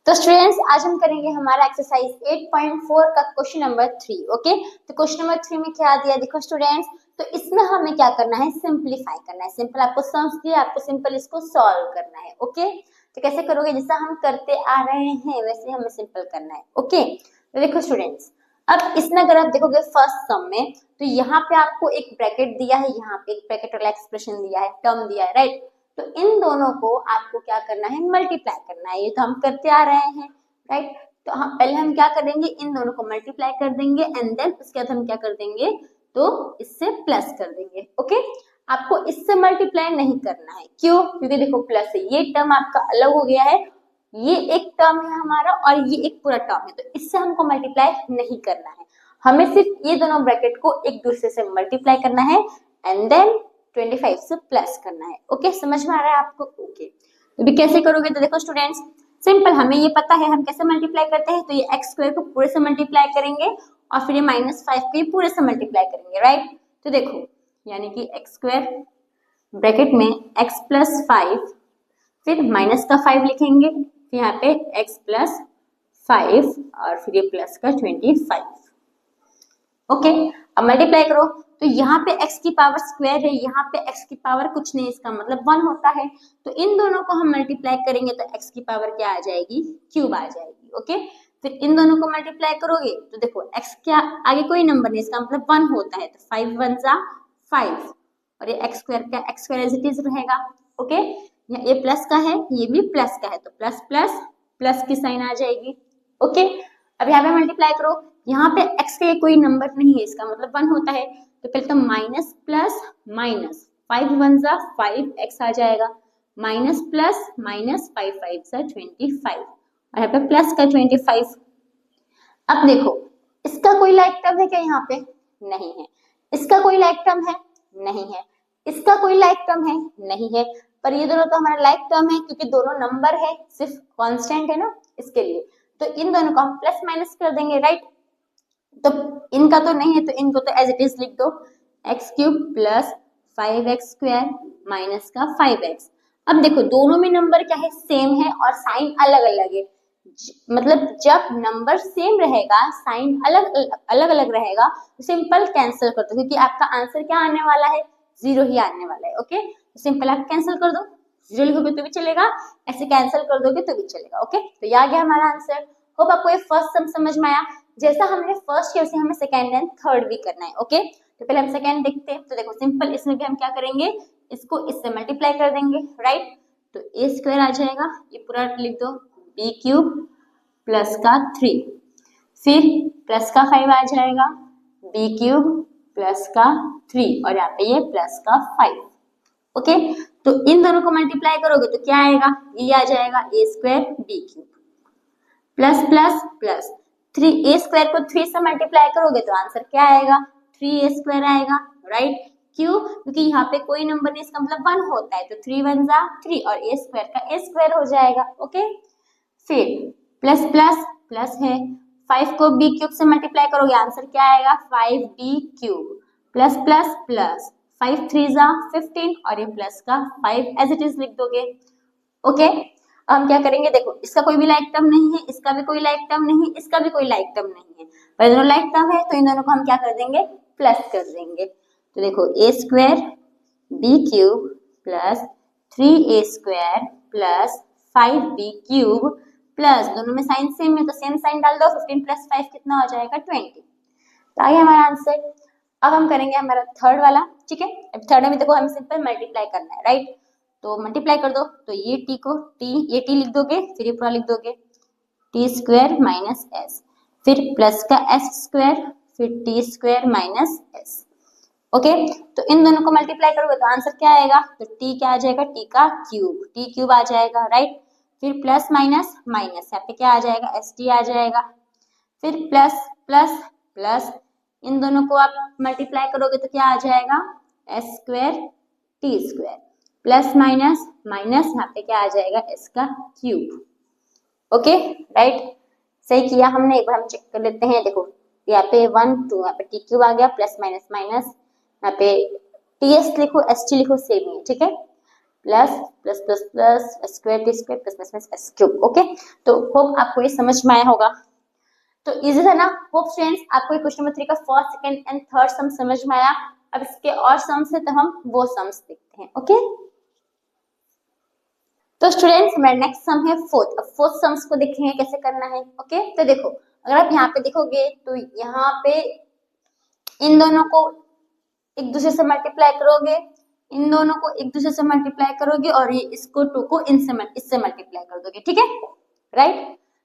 तो स्टूडेंट्स आज हम करेंगे हमारा एक्सरसाइज 8.4 का क्वेश्चन नंबर 3। ओके, तो क्वेश्चन नंबर 3 में क्या दिया देखो स्टूडेंट्स। तो इसमें हमें क्या करना है, सिंपलीफाई करना है। सिंपल आपको सम्स दिया, आपको सिंपल इसको सॉल्व करना है। ओके, तो कैसे करोगे, जैसा हम करते आ रहे हैं वैसे हमें सिंपल करना है। ओके, तो देखो स्टूडेंट्स, अब इसमें अगर आप देखोगे फर्स्ट सम में, तो यहाँ पे आपको एक ब्रैकेट दिया है, यहाँ पे एक ब्रैकेट वाला एक्सप्रेशन दिया है, टर्म दिया है, राइट। तो इन दोनों को आपको क्या करना है, मल्टीप्लाई करना है। ये तो हम करते आ रहे हैं, राइट। तो हम पहले हम क्या करेंगे, इन दोनों को मल्टीप्लाई कर देंगे एंड देन उसके बाद हम क्या कर देंगे, तो इससे प्लस कर देंगे। ओके, आपको इससे मल्टीप्लाई नहीं करना है, क्यों? क्योंकि देखो प्लस है, ये टर्म आपका अलग हो गया है, ये एक टर्म है हमारा और ये एक पूरा टर्म है, तो इससे हमको मल्टीप्लाई नहीं करना है। हमें सिर्फ ये दोनों ब्रैकेट को एक दूसरे से मल्टीप्लाई करना है एंड देन 25 से प्लस करना है। ओके, समझ में आ रहा है आपको? ओके, तो भी कैसे करोगे, तो देखो स्टूडेंट्स, सिंपल, हमें ये पता है हम कैसे मल्टीप्लाई करते हैं। तो ये एक्स स्क्वायर को पूरे से मल्टीप्लाई करेंगे और फिर ये -5 को पूरे से मल्टीप्लाई करेंगे, राइट। तो देखो, यानी कि एक्स स्क्वायर ब्रैकेट में x प्लस 5, फिर माइनस का 5 लिखेंगे, फिर यहाँ पे x प्लस 5 और फिर ये प्लस का 25। ओके, अब मल्टीप्लाई करो, तो यहाँ पे x की पावर स्क्वायर है, यहाँ पे x की पावर कुछ नहीं, इसका मतलब 1 होता है। तो इन दोनों को हम मल्टीप्लाई करेंगे तो x की पावर क्या आ जाएगी, क्यूब आ जाएगी। ओके, फिर इन दोनों को मल्टीप्लाई करोगे तो देखो x क्या आगे कोई नंबर नहीं, इसका मतलब 1 होता है, तो 5 1 जा 5 और ये x स्क्वायर का x square as it is रहेगा। ओके, ये प्लस का है, ये भी प्लस का है, तो प्लस प्लस प्लस की साइन आ जाएगी। ओके, अब यहाँ पे मल्टीप्लाई करो, यहाँ पे x का कोई नंबर नहीं है, इसका मतलब 1 होता है, तो पहले तो माइनस प्लस माइनस 5 1 जा 5 x आ जाएगा, माइनस प्लस माइनस 5 5 जा 25 और यहाँ पे प्लस का 25। अब देखो, इसका कोई लाइक टर्म है क्या, यहाँ पे नहीं है, इसका कोई लाइक टर्म है नहीं है, इसका कोई लाइक टर्म है नहीं है, पर ये दोनों तो हमारा लाइक टर्म है क्योंकि दोनों नंबर है, सिर्फ कांस्टेंट है ना, इसके लिए तो इन दोनों को हम प्लस माइनस कर देंगे, राइट। तो इनका तो नहीं है, तो इनको तो एज इट इज लिख दो, x cube plus 5x square minus का 5x। अब देखो दोनों में नंबर क्या है, सेम है और साइन अलग अलग है, मतलब जब नंबर सेम रहेगा साइन अलग अलग रहेगा तो सिंपल कैंसिल कर दो, क्योंकि आपका आंसर क्या आने वाला है, 0 ही आने वाला है। ओके, तो सिंपल आप कैंसिल कर दो, 0 लिखोगे तो भी चलेगा, ऐसे कैंसिल कर दोगे तो भी चलेगा। ओके, तो ये आ गया हमारा आंसर। होप आपको ये फर्स्ट सम समझ में आया। जैसा हमने फर्स्ट किया वैसे हमें सेकंड एंड थर्ड भी करना है। ओके, तो पहले हम सेकंड देखते हैं। तो देखो सिंपल, इसमें भी हम क्या करेंगे, इसको इससे मल्टीप्लाई कर देंगे, राइट। तो a स्क्वायर आ जाएगा, ये पूरा लिख दो, b क्यूब प्लस का 3, फिर प्लस का 5 आ जाएगा, b क्यूब प्लस का 3 और यहाँ पे ये प्लस का 5। ओके, तो इन दोनों को मल्टीप्लाई करोगे तो क्या आएगा, ये आ जाएगा a square b cube plus plus plus 3a square को 3 से मल्टीप्लाई करोगे तो आंसर क्या आएगा, 3a स्क्वायर आएगा, राइट। क्यों? क्योंकि यहाँ पे कोई नंबर नहीं, इसका मतलब 1 होता है, तो 3 1 जा 3 और a स्क्वायर का a स्क्वायर हो जाएगा। ओके, फिर प्लस प्लस प्लस है, 5 को b क्यूब से मल्टीप्लाई करोगे आंसर क्या आएगा, 5b cube plus plus plus 5 3 जा 15 और ये प्लस का 5 एज इट इज लिख दोगे। ओके, हम क्या करेंगे, देखो इसका कोई भी लाइक टर्म नहीं है, इसका भी कोई लाइक टर्म नहीं, इसका भी कोई लाइक टर्म नहीं है, पर दोनों लाइक टर्म है तो इन दोनों को हम क्या कर देंगे, प्लस कर देंगे। तो देखो a square b cube plus 3a square plus 5b cube plus, दोनों में साइन सेम है तो सेम साइन डाल दो, 15 प्लस 5 कितना हो जाएगा, 20। तो आ गया हमारा आंसर। अब हम करेंगे हमारा थर्ड वाला, ठीक है। अब थर्ड में देखो हमें सिंपल मल्टीप्लाई करना है, राइट। तो मल्टीप्लाई कर दो, तो ये t को ये t लिख दोगे, फिर ये पूरा लिख दोगे t स्क्वायर माइनस s, फिर प्लस का s स्क्वायर, फिर t square minus s। Okay, तो इन दोनों को मल्टीप्लाई करोगे तो आंसर क्या आएगा, तो t क्या आ जाएगा, t का क्यूब, t क्यूब आ जाएगा, राइट। फिर प्लस माइनस माइनस, यहाँ पे क्या आ जाएगा, st आ जाएगा, फिर प्लस प्लस प्लस, इन दोनों को आप मल्टीप्लाई करोगे तो क्या आ जाएगा, s square t square plus minus minus, यहाँ पे क्या आ जाएगा, s का क्यूब। ओके, राइट, सही किया हमने। एक बार हम चेक कर लेते हैं, देखो यहाँ पे 1 2, यहाँ पे t क्यूब आ गया, प्लस माइनस माइनस, यहाँ पे ts लिखो st लिखो, सेम ही है, ठीक है। Plus plus plus plus square T square plus plus plus S cube. Okay, तो होप आपको ये समझ में आया होगा। तो इजी था ना। होप फ्रेंड्स आपको ये क्वेश्चन नंबर 3 का फर्स्ट, सेकंड एंड थर्ड सम समझ में आया। अब इसके और सम्स है तो हम वो सम्स देखते हैं। ओके, तो स्टूडेंट्स हमारा नेक्स्ट सम है फोर्थ। अब फोर्थ सम्स को देखेंगे कैसे करना है। ओके, तो देखो अगर आप यहाँ पे देखोगे तो यहाँ पे इन दोनों को एक दूसरे से मल्टीप्लाई करोगे, इन दोनों को एक दूसरे से मल्टीप्लाई करोगे और ये इसको 2 को इससे मल्टीप्लाई कर दोगे। ठीक है, राइट।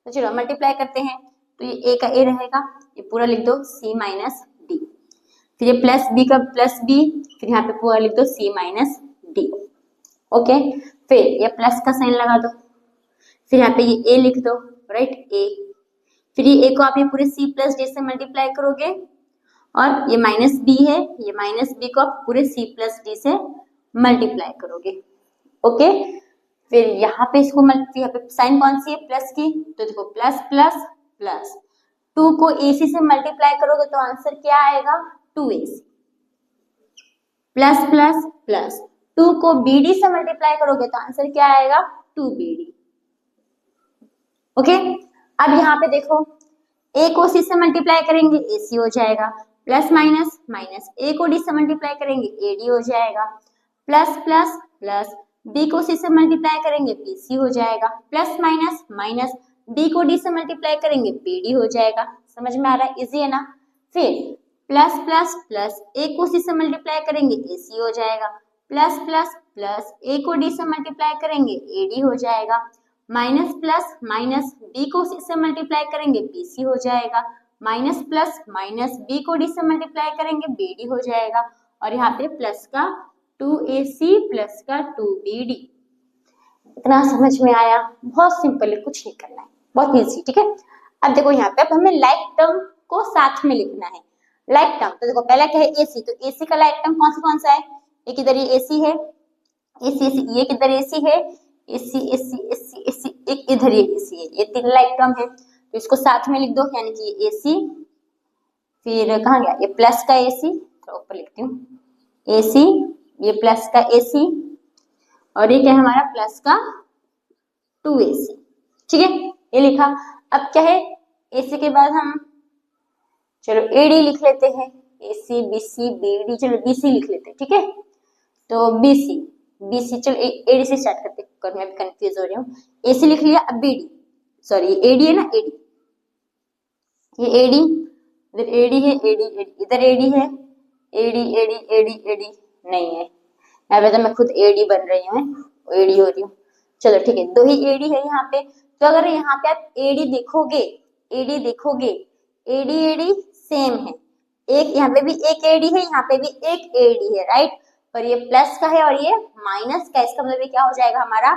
तो चलो मल्टीप्लाई करते हैं। तो ये a का a रहेगा, ये पूरा लिख दो c माइनस डी, फिर ये प्लस b का प्लस b, फिर यहाँ पे पूरा लिख दो c माइनस डी। ओके, फिर ये प्लस का साइन लगा दो, फिर यहाँ पे ये a लिख दो, राइट a, फिर ये a को आप ये पूरे c प्लस d से मल्टीप्लाई करोगे और ये माइनस b है, ये माइनस b को आप पूरे c प्लस d से मल्टीप्लाई करोगे। ओके, फिर यहाँ पे इसको यहाँ पे साइन कौन सी है, प्लस की, तो देखो प्लस प्लस प्लस 2 को ac से मल्टीप्लाई करोगे तो आंसर क्या आएगा 2ac, प्लस प्लस प्लस 2 को bd से मल्टीप्लाई करोगे तो आंसर क्या आएगा 2bd। ओके, अब यहाँ पे देखो a को c से मल्टीप्लाई करेंगे ac हो जाएगा, प्लस माइनस माइनस a को d से मल्टीप्लाई करेंगे ad हो जाएगा, प्लस प्लस प्लस b को c से मल्टीप्लाई करेंगे bc हो जाएगा, प्लस माइनस माइनस b को d से मल्टीप्लाई करेंगे bd हो जाएगा। समझ में आ रहा है, इजी है ना। फिर प्लस प्लस प्लस a को c से मल्टीप्लाई करेंगे ac हो जाएगा, प्लस प्लस प्लस a को d से मल्टीप्लाई करेंगे ad हो जाएगा, माइनस प्लस माइनस b को c से मल्टीप्लाई करेंगे bc हो जाएगा, माइनस प्लस माइनस b को d से मल्टीप्लाई करेंगे bd हो जाएगा, और यहाँ पे प्लस का 2ac प्लस का 2bd। इतना समझ में आया, बहुत सिंपल है, कुछ नहीं करना है, बहुत इजी। ठीक है, अब देखो यहाँ पे अब हमें लाइक टर्म को साथ में लिखना है। लाइक टर्म तो देखो पहला क्या है ac, तो ac का लाइक टर्म कौन सा है, एक इधर ये ac है, ac ये किधर ac है, ac ac ac ac एक इधर ये ac है, ये 3 लाइक टर्म है, तो इसको साथ में लिख दो, यानी कि ये ac, फिर कहाँ गया ये प्लस का ac, तो ऊपर लिखती हूँ ac, ये प्लस का ac, और ये क्या है हमारा प्लस का 2ac। ठीक है, ये लिखा। अब क्या है ac के बाद हम चलो ad लिख लेते हैं, ac bc bd, चलो bc लिख लेते हैं। ठीक है, तो bc चलो ad से स्टार्ट करते हैं, मैं भी कंफ्यूज हो रही हूँ। ac लिख लिया, अब bd, सॉरी ad है ना, ad, ये ad, इधर ad है, ad इधर ad है, ad नहीं है, यहाँ पे तो मैं खुद ad बन रही हूँ, ad हो रही हूँ। चलो ठीक है, 2 ही ad है यहाँ पे, तो अगर यहाँ पे आप ad देखोगे ad सेम है, एक यहाँ पे भी एक ad है, यहाँ पे भी एक ad है, राइट, पर ये प्लस का है और ये माइनस का, इसका मतलब ये क्या हो जाएगा हमारा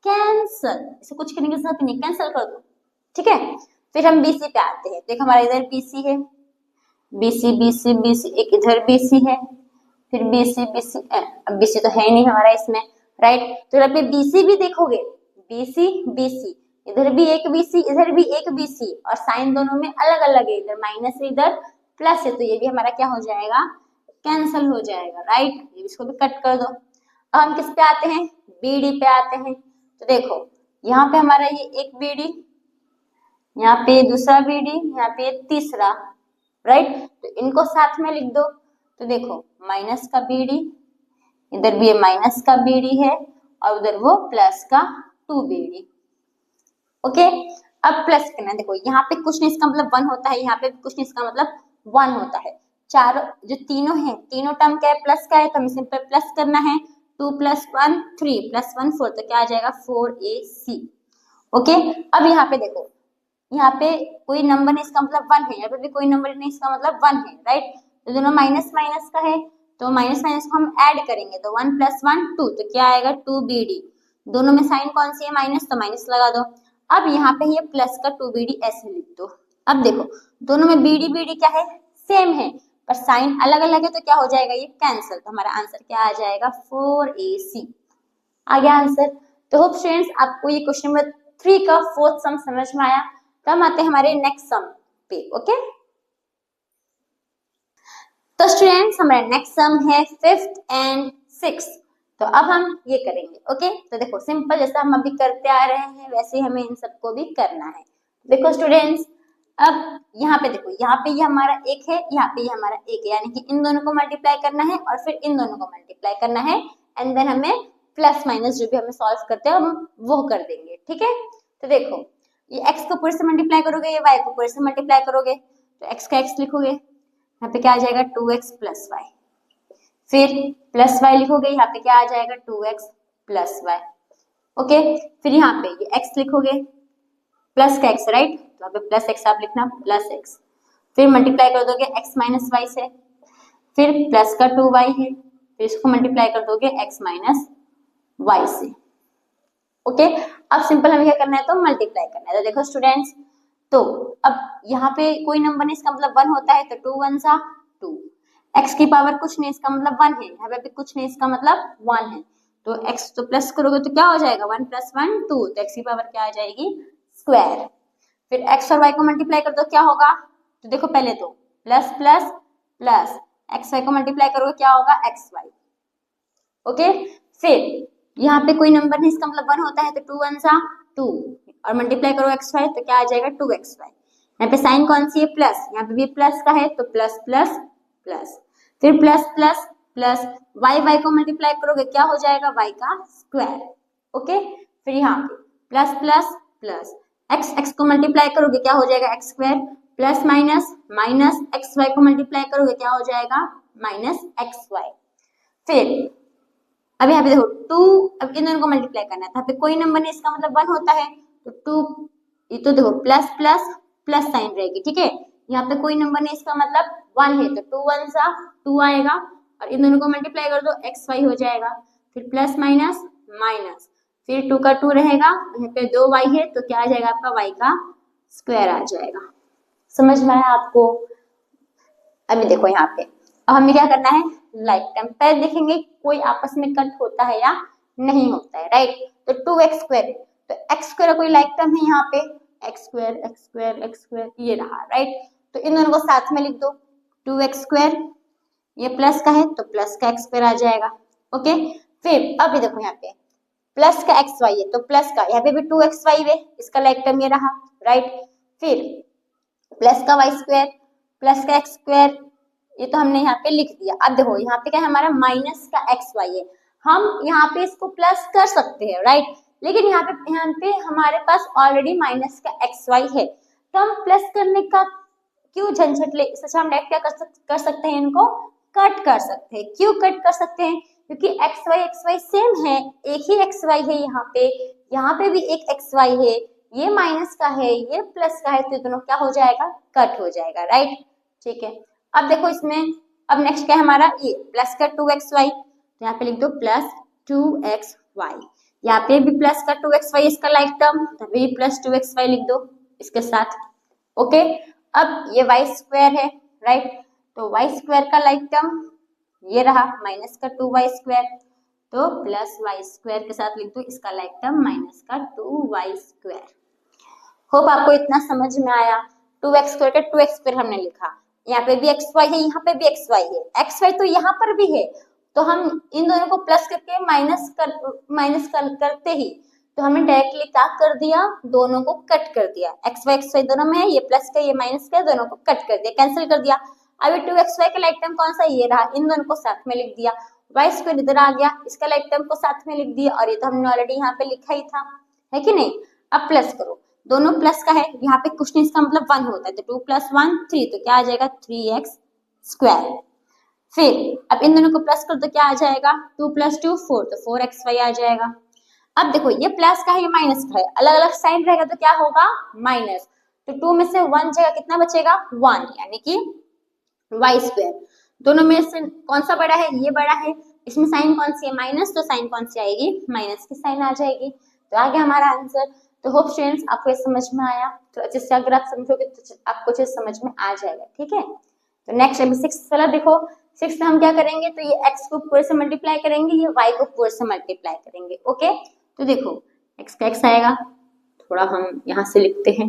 कैंसल, इसे कुछ करने की जरूरत नहीं, कैंसल कर दो। ठीक है, फिर हम BC पे आते हैं, देख हमारा इधर BC है, BC एक इधर BC है, फिर BC अब BC तो है नहीं हमारा इसमें, राइट, तो यहाँ पे BC भी देखोगे, BC इधर भी एक BC इधर भी एक BC, और साइन दोनों में अलग अलग है, इधर माइनस है इधर प्लस है, तो ये भी हमारा क्या हो जाएगा कैंसल हो जाएगा, राइट, इसको भी कट कर दो। अब हम किस पे आते हैं, BD पे आते हैं, तो देखो यहाँ पे हमारा ये एक BD, यहाँ पे दूसरा BD, यहाँ पे तीसरा, राइट, तो इनको साथ में लिख दो, तो देखो माइनस का BD, इधर भी ये माइनस का BD है, और उधर वो प्लस का 2BD। ओके, अब प्लस करना, देखो यहाँ पे कुछ नहीं इसका मतलब 1 होता है, यहाँ पे कुछ नहीं इसका मतलब 1 होता है, चारों जो तीनों है, तीनों टर्म क्या है प्लस का है, तो हमें सिंपल प्लस करना है, 2 + 1 3 + 1 4, तो क्या आ जाएगा 4ac। ओके, अब यहाँ पे देखो, यहाँ पे कोई नंबर नहीं इसका मतलब 1 है, यहाँ पे भी कोई नंबर नहीं इसका मतलब 1 है, राइट, तो दोनों माइनस माइनस का है, तो माइनस माइनस को हम ऐड करेंगे, तो 1 + 1 2, तो क्या आएगा 2bd, दोनों में साइन कौन सी है माइनस, तो माइनस लगा दो। अब यहाँ पे ये प्लस का 2bd ऐसे लिख दो। अब देखो दोनों में bd क्या है सेम है, पर साइन अलग अलग है, तो क्या हो जाएगा ये कैंसिल, तो हमारा आंसर क्या आ जाएगा 4ac आ गया आंसर। तो होप स्टूडेंट्स आपको ये क्वेश्चन नंबर 3 का फोर्थ सम समझ में आया। तो हम आते हैं हमारे नेक्स्ट सम पे। ओके, तो स्टूडेंट्स हमारा नेक्स्ट सम है 5th एंड 6th। तो अब हम ये करेंगे। ओके, तो देखो सिंपल जैसा हम अभी करते आ रहे हैं वैसे हमें इन सबको भी करना है। देखो स्टूडेंट्स, अब यहाँ पे देखो, यहाँ पे ये हमारा एक है, यहाँ पे ये हमारा एक है, यानी कि इन दोनों को मल्टीप्लाई करना है और फिर इन दोनों को मल्टीप्लाई करना है, एंड देन हमें प्लस माइनस जो भी हमें सॉल्व करते हैं हम वो कर देंगे। ठीक है, तो देखो ये x को पूरे से मल्टीप्लाई करोगे, ये y को पूरे से मल्टीप्लाई करोगे, तो x का x लिखोगे, यहाँ पे क्या आ जाएगा 2x प्लस वाई, फिर प्लस y लिखोगे, यहाँ पे क्या आ जाएगा 2x प्लस वाई। ओके, फिर यहाँ पे ये x लिखोगे, प्लस का x, राइट, तो यहाँ पे प्लस x आप लिखना, प्लस x, फिर मल्टीप्लाई कर दोगे x माइनस वाई से, फिर प्लस का 2y है, फिर इसको मल्टीप्लाई कर दोगे x माइनस वाई से। ओके, अब सिंपल हमें क्या करना है, तो मल्टीप्लाई करना है। तो देखो स्टूडेंट्स, तो अब यहाँ पे कोई नंबर नहीं, इसका मतलब 1 होता है, तो 2 1 सा 2, x की पावर कुछ नहीं, इसका मतलब 1 है, यहाँ पे भी कुछ नहीं, इसका मतलब 1 है, तो x तो प्लस करोगे तो क्या हो जाएगा 1 + 1 2, तो x की पावर क्या आ जाएगी स्क्वायर। फिर x और y को मल्टीप्लाई कर दो, क्या होगा, तो देखो पहले तो plus plus plus x y को मल्टीप्लाई करोगे क्या होगा एक्स वाई। ओके, फिर यहाँ पे कोई नंबर नहीं, इसका मतलब 1 होता है, तो 2 1 सा 2 और मल्टीप्लाई करो एक्स वाई, तो क्या आ जाएगा 2x वाई। यहाँ पे साइन कौन सी है, प्लस, यहाँ पे भी प्लस का है, तो प्लस प्लस प्लस, फिर प्लस प्लस प्लस वाई को मल्टीप्लाई करोगे क्या हो जाएगा वाई का स्क्वायर। ओके, फिर यहाँ पे प्लस प्लस प्लस एक्स को मल्टीप्लाई करोगे क्या हो जाएगा x square, plus minus minus x y को मल्टीप्लाई करोगे क्या हो जाएगा माइनस एक्स वाई। फिर अब यहाँ पे देखो 2, अब इन दोनों को मल्टीप्लाई करना है, यहाँ पे कोई नंबर नहीं, इसका मतलब 1 होता है, तो 2, ये तो देखो प्लस प्लस प्लस साइन रहेगी। ठीक है, यहाँ पे कोई नंबर नहीं, इसका मतलब 1 है, तो 2 1 सा 2 आएगा, और इन दोनों को मल्टीप्लाई कर दो एक्स वाई हो जाएगा, फिर प्लस माइनस माइनस, फिर 2 का 2 रहेगा, यहाँ पे 2 वाई है, तो क्या आ जाएगा आपका वाई का स्क्वायर आ जाएगा। समझ में आया आपको। अभी देखो यहाँ पे अब हमें क्या करना है, लाइक टर्म पहले देखेंगे कोई आपस में कट होता है या नहीं होता है, राइट, तो 2x स्क्वायर है, तो x स्क्वायर कोई लाइक टर्म है, यहाँ पे x square x square x square ये रहा, राइट, तो इन दोनों को साथ में लिख दो, 2x स्क्वायर, ये प्लस का है तो प्लस का x स्क्वायर आ जाएगा। ओके, फिर अब देखो यहाँ पे प्लस का एक्स वाई है, तो प्लस का यहाँ पे भी 2x वाई है, इसका लाइक टर्म ये रहा, राइट, फिर प्लस का वाई स्क्वायर प्लस का एक्स स्क्वायर, ये तो हमने यहाँ पे लिख दिया। अब देखो यहाँ पे क्या है हमारा माइनस का एक्स वाई है, हम यहाँ पे इसको प्लस कर सकते हैं, राइट, लेकिन यहाँ पे हमारे पास ऑलरेडी माइनस का एक्स वाई है, तो हम प्लस करने का क्यों झंझट ले, इससे हम डायरेक्ट क्या कर सकते हैं, इनको कट कर सकते हैं। क्यों कट कर सकते हैं, क्योंकि एक्स वाई सेम है, एक ही एक्स वाई है, यहाँ पे भी एक एक्स वाई है, ये माइनस का है ये प्लस का है, तो दोनों क्या हो जाएगा कट हो जाएगा, राइट। ठीक है, अब देखो इसमें अब नेक्स्ट क्या है हमारा, ये प्लस का 2xy, तो यहाँ पे लिख दो प्लस 2xy, यहाँ पे भी प्लस का 2xy इसका लाइक टर्म, तभी प्लस 2xy लिख दो इसके साथ। ओके, अब ये y स्क्वायर है, राइट, तो y स्क्वायर का लाइक टर्म ये रहा माइनस का 2y स्क्वायर, तो प्लस y स्क्वायर के साथ लिख दो इसका लाइक टर्म माइनस का 2y स्क्वायर। होप आपको इतना समझ में आया। 2x स्क्वायर का 2x स्क्वायर हमने लिखा, यहाँ पे भी xy है, यहाँ पे भी xy है, xy तो यहाँ पर भी है, तो हम इन दोनों को प्लस करके माइनस करते ही तो हमने डायरेक्टली क्या कर दिया, दोनों को कट कर दिया, xy दोनों में है, ये प्लस का ये माइनस का, दोनों को कट कर दिया, कैंसिल कर दिया। अभी 2xy का लाइक टर्म कौन सा, ये रहा, इन दोनों को साथ में लिख दिया, y स्क्वायर इधर आ गया, इसका लाइक टर्म को साथ में लिख दिया, और ये तो हमने ऑलरेडी यहाँ पे लिखा ही था, है कि नहीं। अब प्लस करो, दोनों प्लस का है, यहाँ पे कुछ नहीं, इसका मतलब 1 होता है, तो 2 + 1 3, तो क्या आ जाएगा 3x स्क्वायर। फिर अब इन दोनों को प्लस कर दो, क्या आ जाएगा 2 + 2 4, तो 4xy आ जाएगा। अब देखो ये प्लस का है ये माइनस का है, अलग अलग साइन रहेगा तो क्या होगा माइनस, तो 2 में से 1 जगह कितना बचेगा 1, यानी कि y स्क्वायर। दोनों में से कौन सा बड़ा है, ये बड़ा है, इसमें साइन कौन सी है माइनस, तो साइन कौन सी आएगी माइनस की साइन आ जाएगी, तो आ गया हमारा आंसर। तो होप स्टूडेंट्स आपको ये समझ में आया, तो अच्छे से अगर आप समझोगे तो आपको अच्छे समझ में आ जाएगा, ठीक है। तो नेक्स्ट अभी 6 वाला देखो, 6 में हम क्या करेंगे, तो ये x को पूरे से मल्टीप्लाई करेंगे, ये y को पूरे से मल्टीप्लाई करेंगे। ओके, तो देखो x का x आएगा, थोड़ा हम यहाँ से लिखते हैं,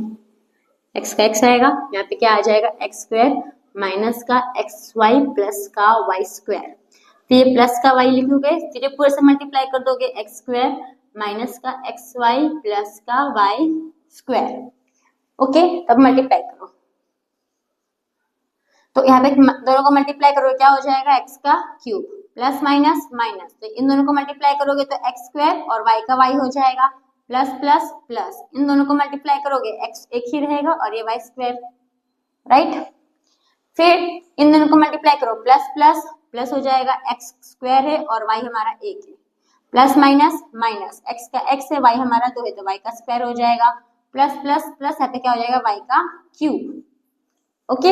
x का x आएगा, यहाँ पे क्या आ जाएगा x स्क्वायर माइनस का xy प्लस का y स्क्वायर, फिर ये प्लस का y लिखोगे, फिर ये पूरे से मल्टीप्लाई कर दोगे एक्स स्क्वायर माइनस का एक्स वाई प्लस का वाई स्क्वायर। ओके, तब मल्टीप्लाई करो, तो यहाँ पे दोनों को मल्टीप्लाई करोगे क्या हो जाएगा, एक्स का क्यूब प्लस माइनस माइनस, तो इन दोनों को मल्टीप्लाई करोगे तो एक्स स्क्वायर और वाई का वाई हो जाएगा, प्लस प्लस प्लस, इन दोनों को मल्टीप्लाई करोगे एक्स एक ही रहेगा और ये वाई स्क्वायर, राइट। फिर इन दोनों को मल्टीप्लाई करो, प्लस प्लस प्लस हो जाएगा, एक्स स्क्वायर है और वाई हमारा एक है, प्लस माइनस माइनस, एक्स का एक्स है वाई हमारा दो है तो वाई का स्क्वायर हो जाएगा, प्लस प्लस प्लस यहाँ पे क्या हो जाएगा, वाई का क्यूब। ओके,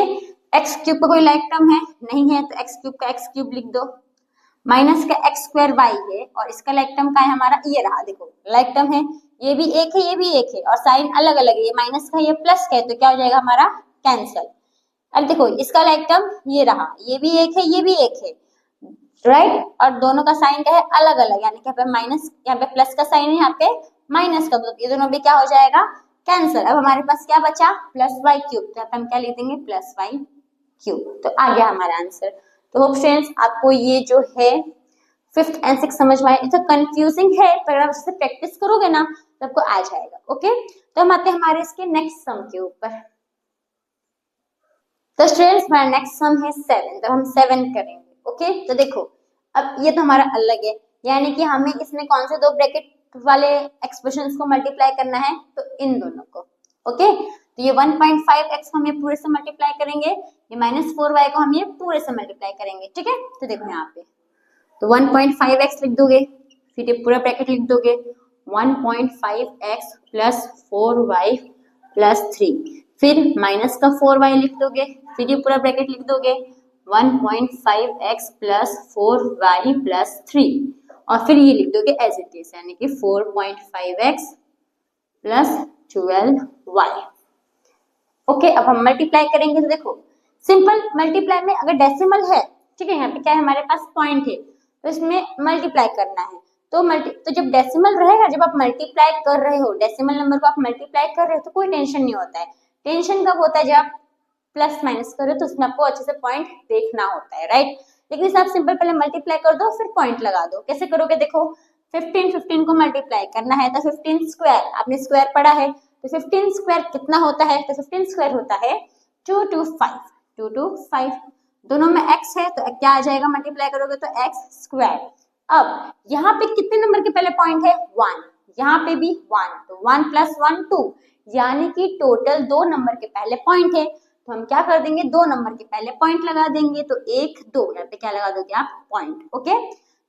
एक्स क्यूब का कोई लाइक टर्म है नहीं है तो एक्स क्यूब का एक्स क्यूब लिख दो, माइनस का एक्स स्क्वायर वाई है और इसका लाइक टर्म का है हमारा, ये रहा देखो लाइक टर्म है, ये भी एक है ये भी एक है और साइन अलग अलग है, ये माइनस का ये प्लस का है तो क्या हो जाएगा हमारा, कैंसल। अब देखो इसका लाइक टर्म ये रहा, ये भी एक है ये भी एक है, राइट, और दोनों का साइन क्या है, अलग अलग, यानी कि यहाँ पे माइनस, यहाँ पे प्लस का साइन है, यहाँ पे माइनस का, तो ये दोनों भी क्या हो जाएगा, कैंसल। अब हमारे पास क्या बचा, प्लस वाई क्यूब, तो यहाँ पे हम क्या लिख देंगे, प्लस वाई क्यूब, तो आ गया हमारा आंसर। तो होप स्टूडेंट्स आपको ये जो है 5th एंड 6th समझ में आया, इतना कंफ्यूजिंग है पर आप इससे प्रैक्टिस करोगे ना तो आपको आ जाएगा। ओके, तो हम आते हैं हमारे इसके नेक्स्ट सम के ऊपर। तो स्टूडेंट्स हमारा नेक्स्ट सम है 7, तो हम 7 करेंगे। ओके, तो देखो अब ये तो हमारा अलग है, यानी कि हमें इसमें कौन से दो ब्रैकेट वाले एक्सप्रेशंस को मल्टीप्लाई करना है, तो इन दोनों को। ओके, तो ये 1.5x को हम ये पूरे से मल्टीप्लाई करेंगे, ये -4y को हम ये पूरे से मल्टीप्लाई करेंगे, ठीक है। तो देखो यहाँ पे तो 1.5x लिख दोगे, फिर ये पूरा ब्रैकेट लिख दोगे 1.5x प्लस 4y प्लस 3, फिर माइनस का 4y लिख दोगे, फिर ये पूरा ब्रैकेट लिख दोगे 1.5x प्लस 4y प्लस 3, और फिर ये लिख दोगे एज इट इज, यानी कि 4.5x प्लस 12y। ओके, अब हम मल्टीप्लाई करेंगे, तो देखो सिंपल मल्टीप्लाई में अगर डेसिमल है, ठीक है, यहाँ पे क्या है हमारे पास पॉइंट है, तो इसमें मल्टीप्लाई करना है, तो जब डेसिमल रहेगा, जब आप मल्टीप्लाई कर रहे हो, डेसिमल नंबर को आप मल्टीप्लाई कर रहे हो तो कोई टेंशन नहीं होता है। टेंशन कब होता है, जब आप प्लस माइनस कर रहे हो तो उसमें आपको अच्छे से पॉइंट देखना होता है, राइट। लेकिन इसे आप सिंपल पहले मल्टीप्लाई कर दो फिर पॉइंट लगा दो। कैसे करोगे, देखो 15 को मल्टीप्लाई करना है तो 15 स्क्वायर, आपने स्क्वायर पढ़ा है, तो 15 स्क्वायर कितना होता है, तो 15 स्क्वायर होता है 2 to 5, दोनों में x है तो क्या आ जाएगा, मल्टीप्लाई करोगे तो x स्क्वायर। अब यहाँ पे कितने नंबर के पहले पॉइंट है, 1, यहाँ पे भी 1, तो 1 + 1 2, यानी कि टोटल 2 नंबर के पहले पॉइंट है, तो हम क्या कर देंगे, 2 नंबर के पहले पॉइंट लगा देंगे, तो 1 2, यहाँ पे क्या लगा दोगे आप, पॉइंट। ओके,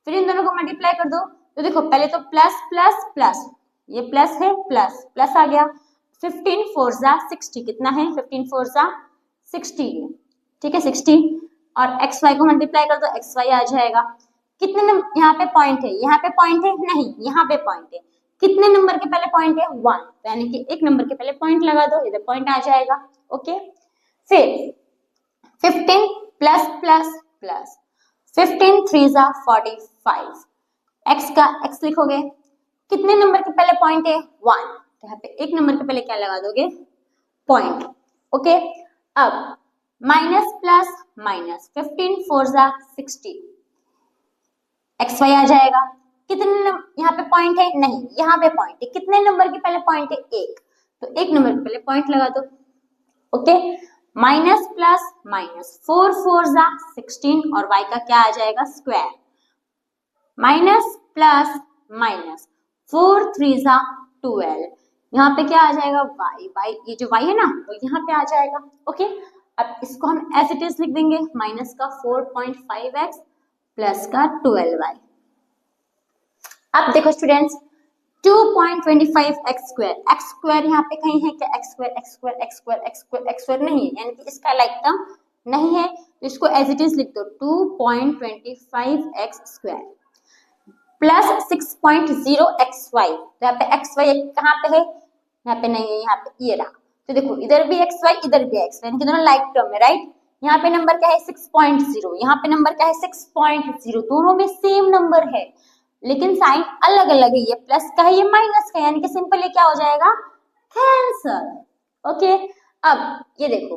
फिर इन दोनों को मल्टीप्लाई कर दो, तो देखो पहले तो प्लस प्लस प्लस, ये प्लस है प्लस प्लस आ गया, 15 4 जा 60, कितना है 15 4 जा 60, ठीक है 60, और एक्स वाई को मल्टीप्लाई कर दो, एक्स वाई आ जाएगा। कितने नंबर यहाँ पे पॉइंट है, यहाँ पे पॉइंट है नहीं, यहाँ पे पॉइंट है, कितने नंबर के पहले पॉइंट है, 1, तो यानी कि एक नंबर के पहले पॉइंट लगा दो, इधर पॉइंट आ जाएगा। ओके, फिर 15 प्लस प्लस प्लस, 15 3 जा 45, एक्स का एक्स लिखोगे, कितने नंबर के पहले पॉइंट है, 1, तो यहाँ पे एक नंबर के पहले क्या लगा दोगे, पॉइंट। ओके, अब माइनस प्लस माइनस, 15 4 जा 60, एक्स वाई आ जाएगा। कितने यहाँ पे पॉइंट है नहीं, यहाँ पे पॉइंट है, कितने नंबर के पहले पॉइंट है, 1, तो एक नंबर के पहले पॉइंट लगा दो। ओके, माइनस प्लस माइनस, 4 4 जा 16, और y का क्या आ जाएगा, स्क्वायर, माइनस प्लस माइनस, 4 3 जा 12, यहाँ पे क्या आ जाएगा, y, ये जो y है ना वो यहाँ पे आ जाएगा। ओके, अब इसको हम एज इट इज लिख देंगे, माइनस का 4.5x प्लस का 12y। अब देखो students 2.25x square, x square यहाँ पे कहीं है क्या, x square x square x square x square x square नहीं है, यानी कि इसका लाइक टर्म नहीं है, तो इसको एज इट इज लिख दो 2.25x स्क्वायर प्लस 6.0xy, तो यहाँ पे xy कहाँ पे है, यहाँ पे नहीं है, यहाँ पे ये रहा, तो देखो इधर भी xy इधर भी xy, यानी कि दोनों लाइक टर्म है, राइट। यहाँ पे नंबर क्या है 6.0, यहाँ पे नंबर क्या है 6.0, दोनों में सेम नंबर है लेकिन साइन अलग अलग है, ये प्लस का है ये माइनस का, यानी कि सिंपल ये क्या हो जाएगा, कैंसल। ओके, अब ये देखो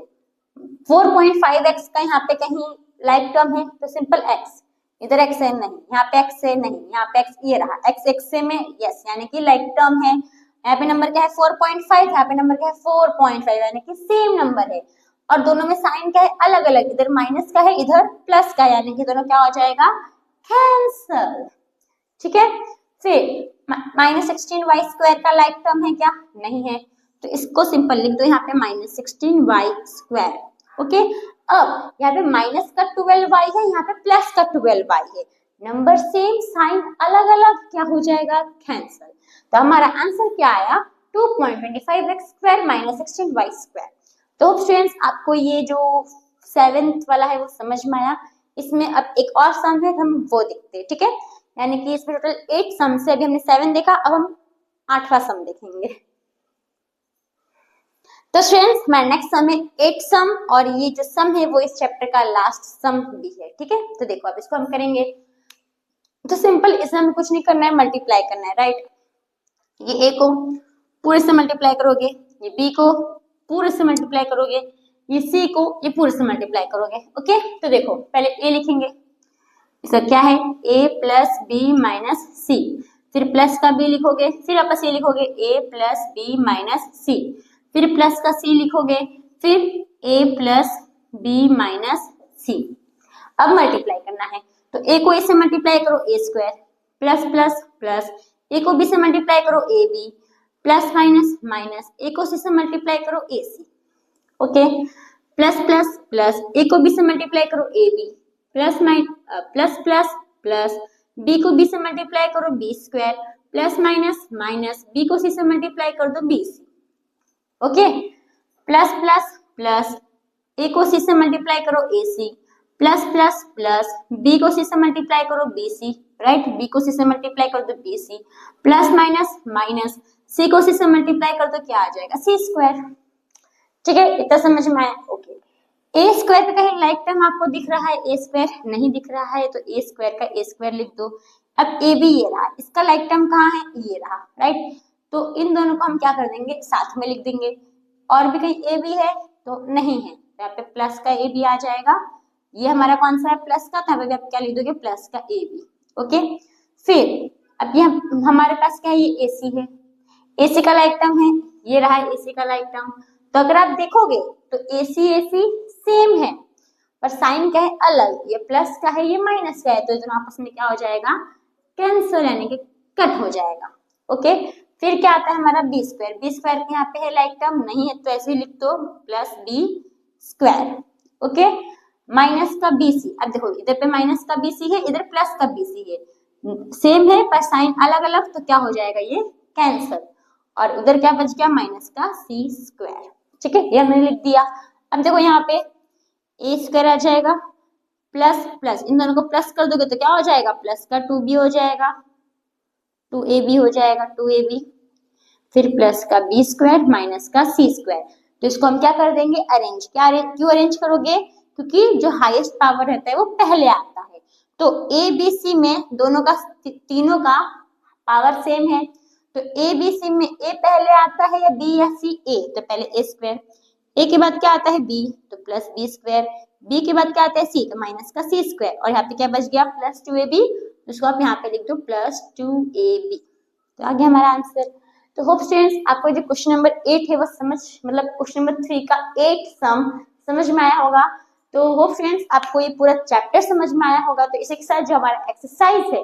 4.5x का यहाँ पे कहीं लाइक टर्म है तो सिंपल x, इधर x है नहीं, यहाँ पे x है नहीं, यहाँ पे x ये रहा, x से में यस, यानी कि लाइक टर्म है। यहाँ पे नंबर क्या है 4.5, यहाँ पे नंबर क्या है 4.5, यानी कि सेम नंबर है। और दोनों में साइन क्या है अलग अलग, इधर माइनस का है इधर प्लस का, यानी कि दोनों क्या हो जाएगा कैंसल। ठीक है, फिर -16y² का लाइक टर्म है क्या, नहीं है, तो इसको सिंपल लिख दो यहाँ पे -16y²। ओके, अब यहाँ पे माइनस का 12y है, यहाँ पे प्लस का 12y है, नंबर सेम साइन अलग अलग, क्या हो जाएगा कैंसल। तो हमारा आंसर क्या आया 2.25x² - 16y²। तो स्टूडेंट्स आपको ये जो 7th वाला है वो समझ में आया। इसमें अब एक और सम है, हम वो देखते हैं। ठीक है, यानी कि इसमें टोटल 8 सम से, अभी हमने 7 देखा, अब हम 8वां सम देखेंगे। तो स्टूडेंट्स हमारा नेक्स्ट सम है 8 सम, और ये जो सम है वो इस चैप्टर का लास्ट सम भी है। ठीक है, तो देखो अब इसको हम करेंगे तो सिंपल, इसमें हमें कुछ नहीं करना है, मल्टीप्लाई करना है, राइट। ये a को पूरे से मल्टीप्लाई करोगे, ये b को पूरे से मल्टीप्लाई करोगे, ये c को ये पूरे से मल्टीप्लाई करोगे। ओके, तो देखो पहले a लिखेंगे, इसका क्या है a + b - c, फिर प्लस का b लिखोगे, फिर वापस ये लिखोगे a + b - c, फिर प्लस का c लिखोगे, फिर a + b - c। अब मल्टीप्लाई करना है, तो a को a से मल्टीप्लाई करो a² plus plus plus, a को b से मल्टीप्लाई करो ab plus minus minus, a को c से मल्टीप्लाई करो ac। Okay, plus plus plus, a को b से मल्टीप्लाई करो ab plus plus plus plus, b को b से मल्टीप्लाई करो b² plus minus minus, b को c से मल्टीप्लाई कर दो bc। Okay, plus plus plus, a को c से मल्टीप्लाई करो ac plus plus plus, b को c से मल्टीप्लाई करो bc, राइट, b को c से मल्टीप्लाई कर दो bc plus minus minus, c को c से मल्टीप्लाई कर दो, क्या आ जाएगा c²। ठीक है, इतना समझ में आया। ओके, a² पे कहीं लाइक टर्म आपको दिख रहा है, a² नहीं दिख रहा है, तो a² का a² लिख दो। अब a भी ये रहा, इसका लाइक टर्म कहाँ है, ये रहा, राइट, तो इन दोनों को हम क्या कर देंगे साथ में लिख देंगे। और भी कहीं a भी है तो नहीं है, तो यहाँ पे प्लस का a भी आ जाएगा, ये हमारा कौन सा है प्लस का, तो यहाँ पे आप क्या लिख दोगे प्लस का a भी। ओके, फिर अब ये हमारे पास क्या है, ये AC है, AC का लाइक टर्म है, ये रहा है AC का लाइक टर्म। तो अगर आप देखोगे तो AC AC सेम है, पर साइन क्या है अलग, ये प्लस का है ये माइनस का है, तो दोनों आपस में क्या हो जाएगा कैंसिल, यानी कि कट हो जाएगा। ओके, फिर क्या आता है हमारा b² यहाँ पे है लाइक टर्म नहीं है, तो ऐसे ही लिख दो +b²। ओके, माइनस का BC, अब देखो इधर पे माइनस का BC है, इधर प्लस का BC है, सेम है पर साइन अलग अलग, तो क्या हो जाएगा ये कैंसिल, और उधर क्या बच गया माइनस का c²। ठीक है, ये हमने लिख दिया। अब देखो यहाँ पे a² आ जाएगा प्लस प्लस, इन दोनों को प्लस कर दोगे तो क्या हो जाएगा प्लस का 2b हो जाएगा, 2ab हो जाएगा 2ab, फिर प्लस का b² माइनस का c²। तो इसको हम क्या कर देंगे अरेंज, क्यों अरेंज करोगे, क्योंकि जो हाईएस्ट पावर रहता है वो पहले आता है। तो a b c में दोनों का तीनों का पावर सेम है, तो a b c में a पहले आता है या b या c, a, तो पहले a², a के बाद क्या आता है b, तो प्लस b², b के बाद क्या आता है c, तो माइनस का c², और यहाँ पे क्या बच गया प्लस 2ab, उसको आप यहाँ पे लिख दो +2ab। तो आ गया हमारा आंसर। तो होप स्टूडेंट्स आपको जो क्वेश्चन नंबर 8 है वो समझ, मतलब क्वेश्चन नंबर 3 का 8 सम समझ में आया होगा। तो होप स्टूडेंट्स आपको ये पूरा चैप्टर समझ में आया होगा। तो इसी के साथ जो हमारा एक्सरसाइज है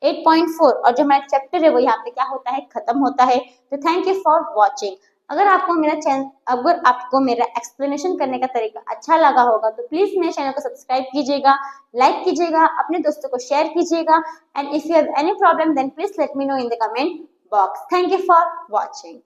8.4 और जो हमारा चैप्टर है वो यहाँ पे क्या होता है खत्म होता है। तो थैंक यू फॉर वॉचिंग। अगर आपको मेरा एक्सप्लेनेशन करने का तरीका अच्छा लगा होगा तो प्लीज मेरे चैनल को सब्सक्राइब कीजिएगा, लाइक कीजिएगा, अपने दोस्तों को शेयर कीजिएगा, and if you have any problem then please let me know in the comment box. Thank you for watching.